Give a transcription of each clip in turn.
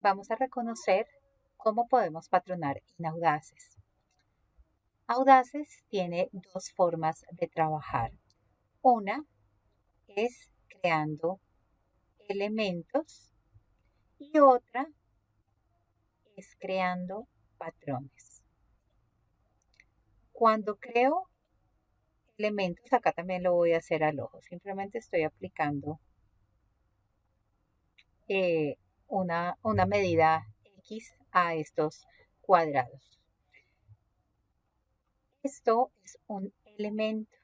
Vamos a reconocer cómo podemos patronar en Audaces. Audaces tiene dos formas de trabajar. Una es creando elementos y otra es creando patrones. Cuando creo elementos, acá también lo voy a hacer al ojo. Simplemente estoy aplicando una medida X a estos cuadrados. Esto es un elemento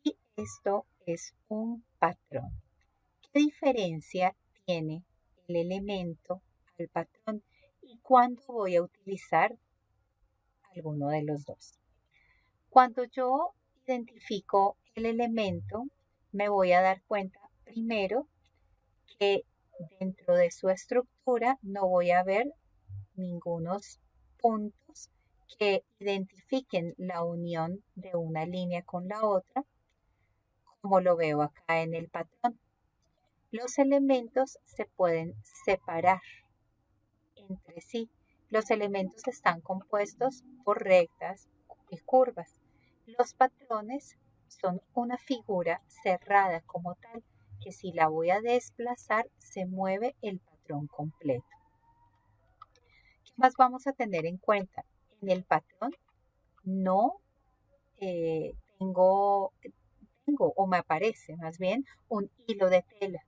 y esto es un patrón. ¿Qué diferencia tiene el elemento al patrón y cuándo voy a utilizar alguno de los dos? Cuando yo identifico el elemento, me voy a dar cuenta primero que dentro de su estructura no voy a ver ningunos puntos que identifiquen la unión de una línea con la otra, como lo veo acá en el patrón. Los elementos se pueden separar entre sí. Los elementos están compuestos por rectas y curvas. Los patrones son una figura cerrada como tal, que si la voy a desplazar, se mueve el patrón completo. ¿Qué más vamos a tener en cuenta? En el patrón no tengo o me aparece más bien un hilo de tela,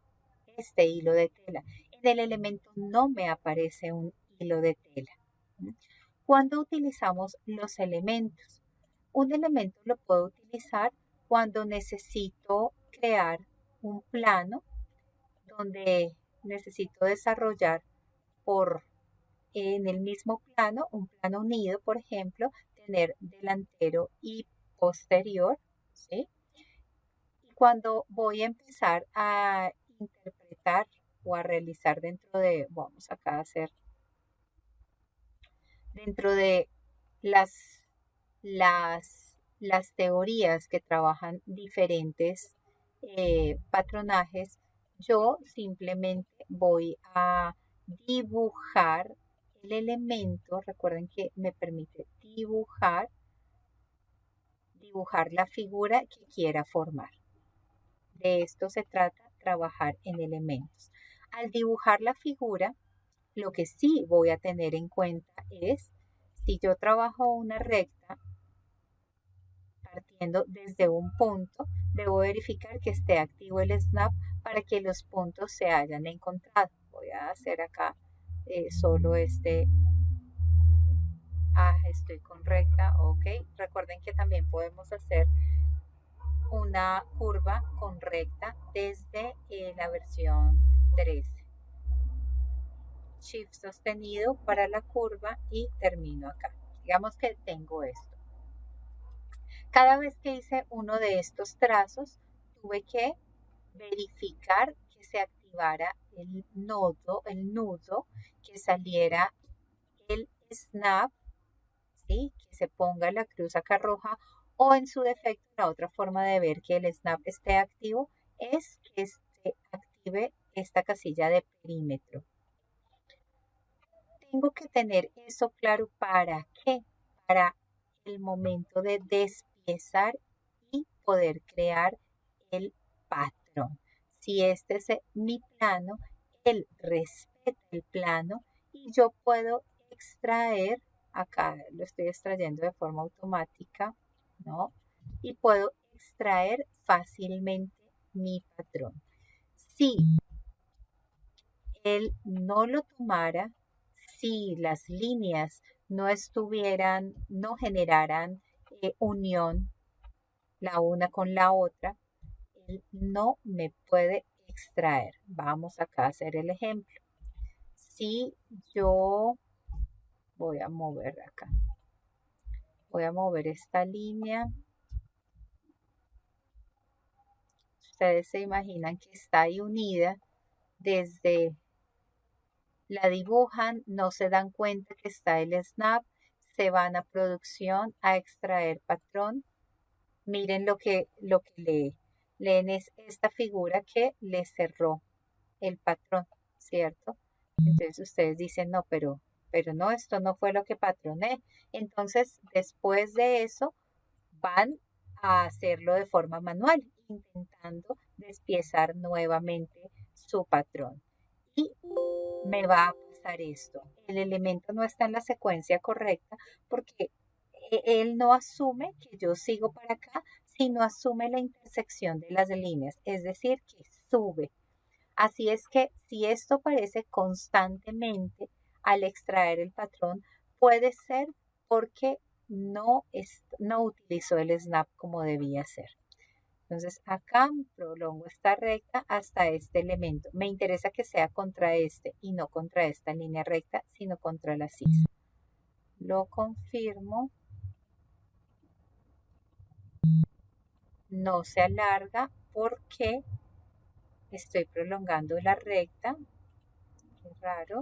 este hilo de tela. En el elemento no me aparece un hilo de tela. Cuando utilizamos los elementos, un elemento lo puedo utilizar cuando necesito crear un plano donde necesito desarrollar por en el mismo plano, un plano unido, por ejemplo, tener delantero y posterior, ¿sí? Y cuando voy a empezar a interpretar o a realizar dentro de, vamos acá a hacer, dentro de las teorías que trabajan diferentes patronajes, yo simplemente voy a dibujar el elemento. Recuerden que me permite dibujar la figura que quiera formar. De esto se trata, trabajar en elementos. Al dibujar la figura, lo que sí voy a tener en cuenta es, si yo trabajo una recta partiendo desde un punto, debo verificar que esté activo el snap para que los puntos se hayan encontrado. Voy a hacer acá solo este. Estoy con recta, ok. Recuerden que también podemos hacer una curva con recta desde la versión 13. Shift sostenido para la curva y termino acá. Digamos que tengo esto. Cada vez que hice uno de estos trazos, tuve que verificar que se activara el nudo, que saliera el snap, ¿sí? Que se ponga la cruz acá roja, o en su defecto, la otra forma de ver que el snap esté activo es que se active esta casilla de perímetro. Tengo que tener eso claro. ¿Para qué? Para el momento de despiezar y poder crear el patrón. Si este es mi plano, él respeta el plano y yo puedo extraer, acá lo estoy extrayendo de forma automática, ¿no? Y puedo extraer fácilmente mi patrón. Si él no lo tomara, si las líneas no generaran unión la una con la otra, él no me puede extraer. Vamos acá a hacer el ejemplo. Si yo voy a mover acá, voy a mover esta línea. Ustedes se imaginan que está ahí unida desde la dibujan, no se dan cuenta que está el snap, se van a producción a extraer patrón. Miren lo que leen es esta figura que le cerró el patrón, ¿cierto? Entonces ustedes dicen, no, pero no, esto no fue lo que patroné. Entonces, después de eso, van a hacerlo de forma manual, intentando despiezar nuevamente su patrón. Y me va a pasar esto. El elemento no está en la secuencia correcta porque él no asume que yo sigo para acá, sino asume la intersección de las líneas, es decir, que sube. Así es que si esto aparece constantemente al extraer el patrón, puede ser porque no utilizó el snap como debía ser. Entonces acá prolongo esta recta hasta este elemento. Me interesa que sea contra este y no contra esta línea recta, sino contra la sisa. Lo confirmo. No se alarga porque estoy prolongando la recta. Qué raro.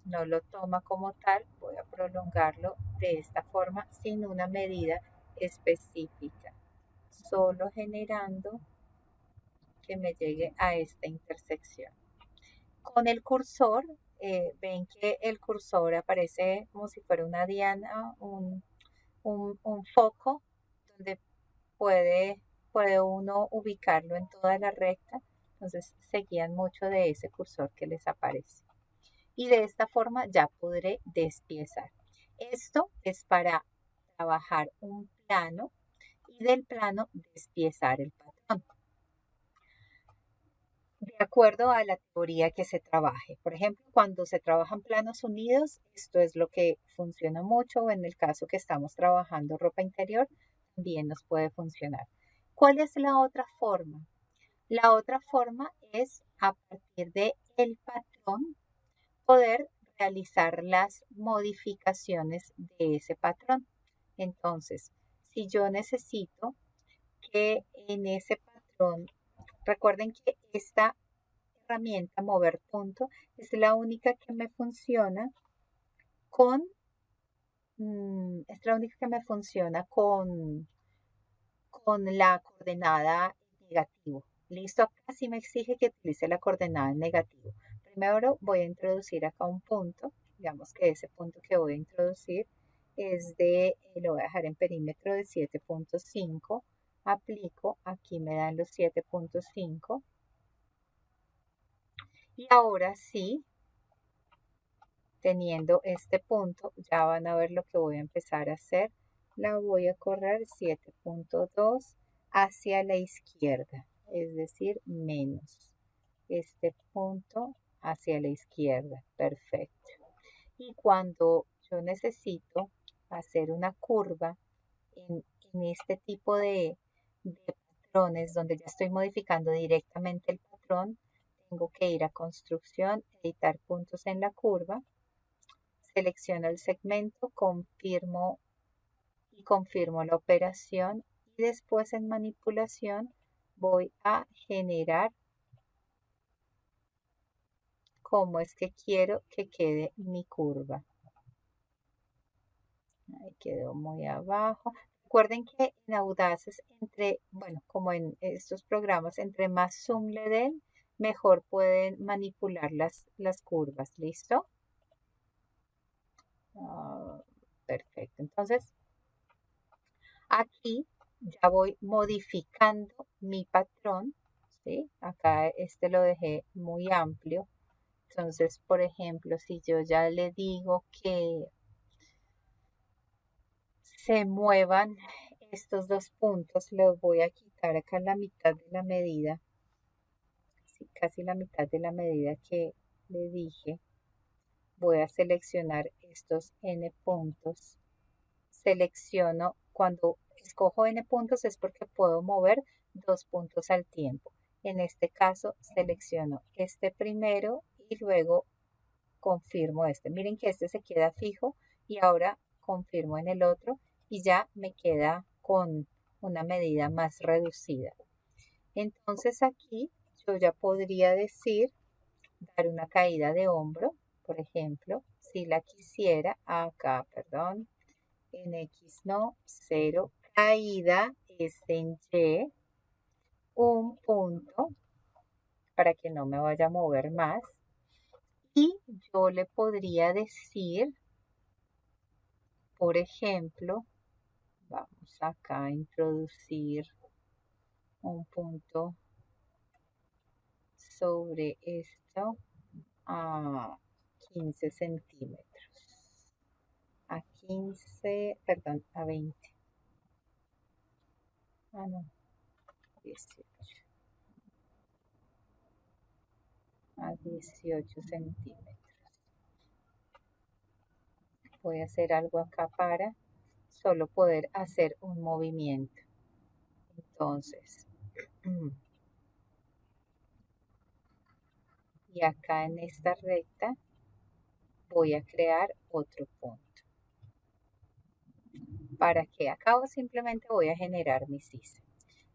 No lo toma como tal. Voy a prolongarlo de esta forma sin una medida específica. Solo generando que me llegue a esta intersección. Con el cursor, ven que el cursor aparece como si fuera una diana, un foco donde puede, puede uno ubicarlo en toda la recta. Entonces se guían mucho de ese cursor que les aparece. Y de esta forma ya podré despiezar. Esto es para trabajar un plano y del plano despiezar el patrón de acuerdo a la teoría que se trabaje. Por ejemplo, cuando se trabajan planos unidos, esto es lo que funciona mucho. En el caso que estamos trabajando ropa interior, también nos puede funcionar. ¿Cuál es la otra forma? La otra forma es a partir de el patrón poder realizar las modificaciones de ese patrón. Entonces, si yo necesito que en ese patrón, recuerden que esta herramienta mover punto es la única que me funciona con es la única que me funciona con la coordenada negativo. Listo, acá sí me exige que utilice la coordenada negativo. Primero voy a introducir acá un punto, digamos que ese punto que voy a introducir es lo voy a dejar en perímetro de 7.5, aplico, aquí me dan los 7.5 y ahora sí, teniendo este punto, ya van a ver lo que voy a empezar a hacer. La voy a correr 7.2 hacia la izquierda, es decir, menos este punto hacia la izquierda. Perfecto. Y cuando yo necesito hacer una curva en este tipo de patrones donde ya estoy modificando directamente el patrón, tengo que ir a construcción, editar puntos en la curva, selecciono el segmento, confirmo y confirmo la operación y después en manipulación voy a generar cómo es que quiero que quede mi curva. Ahí quedó muy abajo. Recuerden que en Audaces, bueno, como en estos programas, entre más zoom le den, mejor pueden manipular las curvas. ¿Listo? Perfecto. Entonces, aquí ya voy modificando mi patrón, ¿sí? Acá este lo dejé muy amplio. Entonces, por ejemplo, si yo ya le digo que se muevan estos dos puntos, los voy a quitar acá en la mitad de la medida, sí, casi la mitad de la medida que le dije. Voy a seleccionar estos n puntos. Selecciono, cuando escojo n puntos es porque puedo mover dos puntos al tiempo. En este caso selecciono este primero y luego confirmo este. Miren que este se queda fijo y ahora confirmo en el otro y ya me queda con una medida más reducida. Entonces aquí yo ya podría decir, dar una caída de hombro, por ejemplo, si la quisiera, acá, perdón, en X no, 0, caída es en Y, un punto, para que no me vaya a mover más, Y yo le podría decir, por ejemplo, vamos acá a introducir un punto sobre esto a 15 centímetros. A 15, perdón, a 20. Ah, no, 18. A 18 centímetros. Voy a hacer algo acá para solo poder hacer un movimiento. Entonces, y acá en esta recta voy a crear otro punto. ¿Para qué? Acá simplemente voy a generar mi sisa.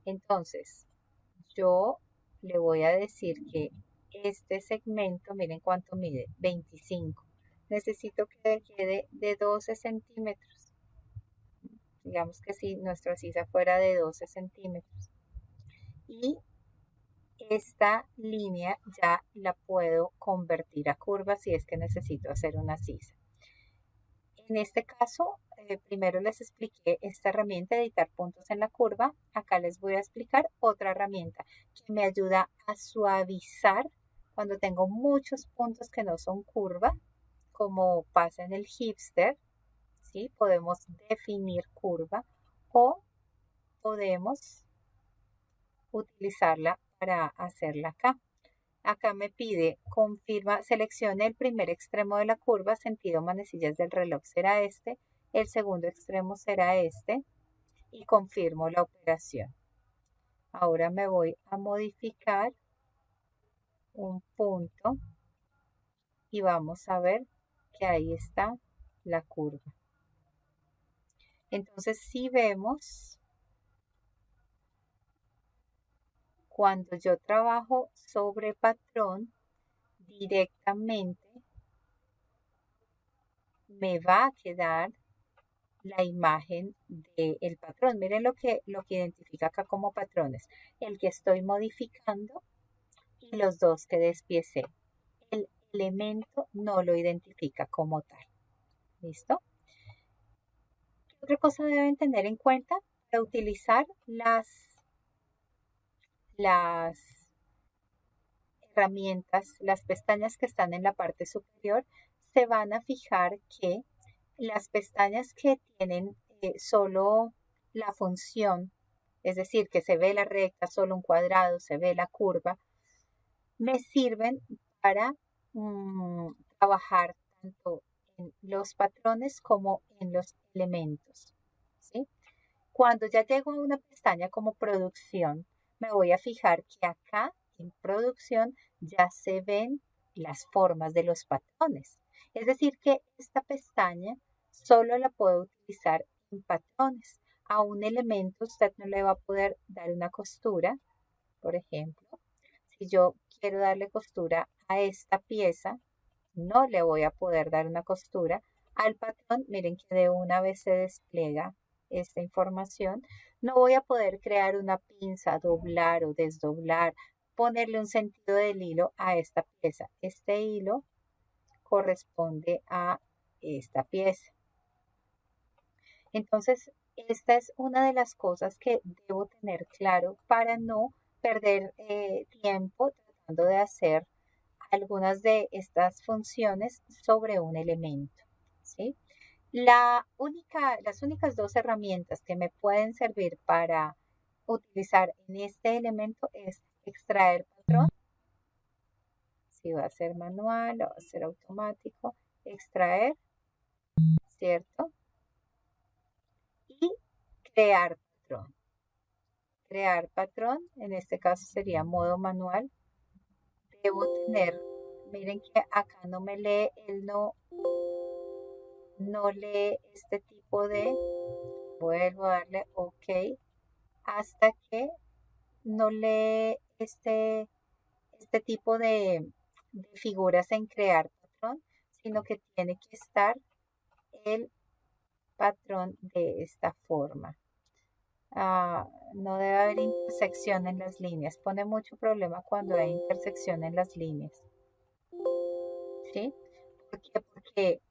Entonces, yo le voy a decir que este segmento, miren cuánto mide, 25. Necesito que quede de 12 centímetros. Digamos que si nuestra sisa fuera de 12 centímetros. Y esta línea ya la puedo convertir a curva si es que necesito hacer una sisa. En este caso, primero les expliqué esta herramienta de editar puntos en la curva. Acá les voy a explicar otra herramienta que me ayuda a suavizar cuando tengo muchos puntos que no son curva, como pasa en el hipster, ¿sí? Podemos definir curva o podemos utilizarla para hacerla acá. Acá me pide, confirma, seleccione el primer extremo de la curva, sentido manecillas del reloj será este, el segundo extremo será este y confirmo la operación. Ahora me voy a modificar un punto y vamos a ver que ahí está la curva. Entonces si vemos, cuando yo trabajo sobre patrón, directamente me va a quedar la imagen del patrón. Miren lo que identifica acá como patrones. El que estoy modificando y los dos que despiecé. El elemento no lo identifica como tal. ¿Listo? Otra cosa deben tener en cuenta de utilizar las herramientas, las pestañas que están en la parte superior, se van a fijar que las pestañas que tienen solo la función, es decir, que se ve la recta, solo un cuadrado, se ve la curva, me sirven para trabajar tanto en los patrones como en los elementos, ¿sí? Cuando ya llego a una pestaña como producción, me voy a fijar que acá en producción ya se ven las formas de los patrones. Es decir, que esta pestaña solo la puedo utilizar en patrones. A un elemento usted no le va a poder dar una costura, por ejemplo. Si yo quiero darle costura a esta pieza, no le voy a poder dar una costura al patrón. Miren que de una vez se despliega esta información. No voy a poder crear una pinza, doblar o desdoblar, ponerle un sentido del hilo a esta pieza. Este hilo corresponde a esta pieza. Entonces, esta es una de las cosas que debo tener claro para no perder tiempo tratando de hacer algunas de estas funciones sobre un elemento, ¿sí? Las únicas dos herramientas que me pueden servir para utilizar en este elemento es extraer patrón, si va a ser manual o va a ser automático, extraer, ¿cierto? Y crear patrón. Crear patrón, en este caso sería modo manual. Debo tener, miren que acá no me lee, no lee este tipo de, vuelvo a darle OK, hasta que no lee este tipo de figuras en crear patrón, sino que tiene que estar el patrón de esta forma. No debe haber intersección en las líneas. Pone mucho problema cuando hay intersección en las líneas. ¿sí? ¿Por qué? Porque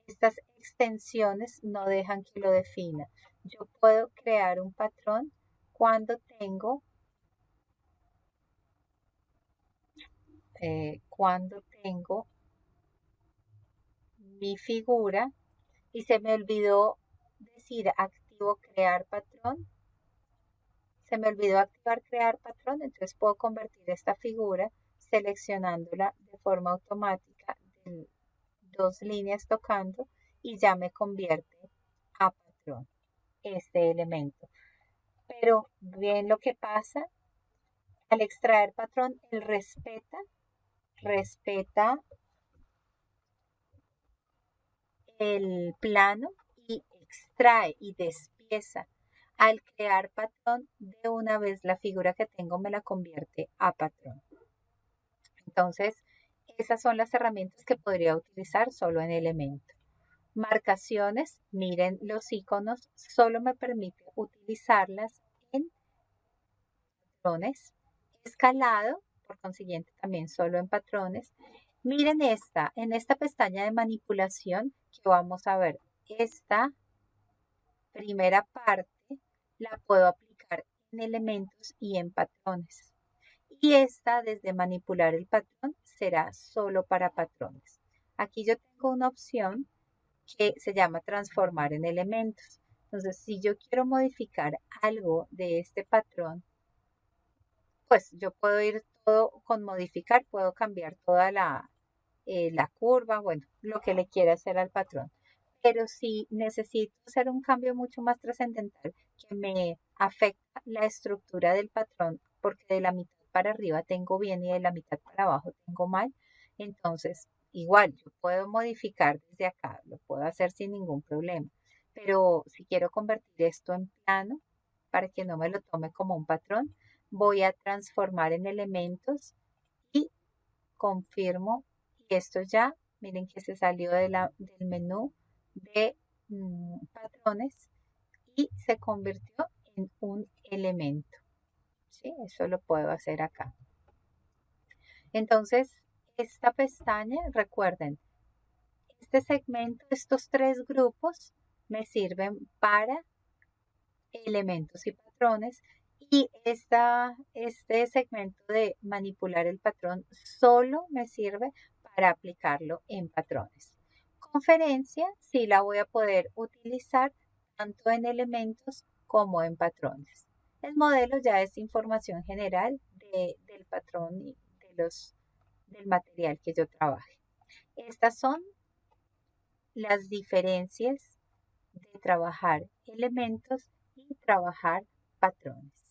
estas extensiones no dejan que lo defina. Yo puedo crear un patrón cuando tengo mi figura y se me olvidó decir activo crear patrón. Se me olvidó activar crear patrón, entonces puedo convertir esta figura seleccionándola de forma automática en dos líneas tocando y ya me convierte a patrón este elemento. Pero bien lo que pasa, al extraer patrón, él respeta el plano y extrae y despieza. Al crear patrón, de una vez la figura que tengo me la convierte a patrón. Entonces, esas son las herramientas que podría utilizar solo en elemento. Marcaciones, miren los iconos, solo me permite utilizarlas en patrones. Escalado, por consiguiente, también solo en patrones. Miren en esta pestaña de manipulación que vamos a ver, esta primera parte la puedo aplicar en elementos y en patrones. Y esta, desde manipular el patrón, será solo para patrones. Aquí yo tengo una opción que se llama transformar en elementos. Entonces, si yo quiero modificar algo de este patrón, pues yo puedo ir todo con modificar, puedo cambiar toda la curva, bueno, lo que le quiera hacer al patrón. Pero si necesito hacer un cambio mucho más trascendental que me afecta la estructura del patrón, porque de la mitad para arriba tengo bien y de la mitad para abajo tengo mal, entonces igual yo puedo modificar desde acá, lo puedo hacer sin ningún problema. Pero si quiero convertir esto en plano, para que no me lo tome como un patrón, voy a transformar en elementos y confirmo. Y esto ya, miren que se salió del menú de patrones y se convirtió en un elemento. ¿Sí? Eso lo puedo hacer acá. Entonces, esta pestaña, recuerden, este segmento, estos tres grupos me sirven para elementos y patrones y este segmento de manipular el patrón solo me sirve para aplicarlo en patrones. Conferencia sí la voy a poder utilizar tanto en elementos como en patrones. El modelo ya es información general del patrón y del material que yo trabaje. Estas son las diferencias de trabajar elementos y trabajar patrones.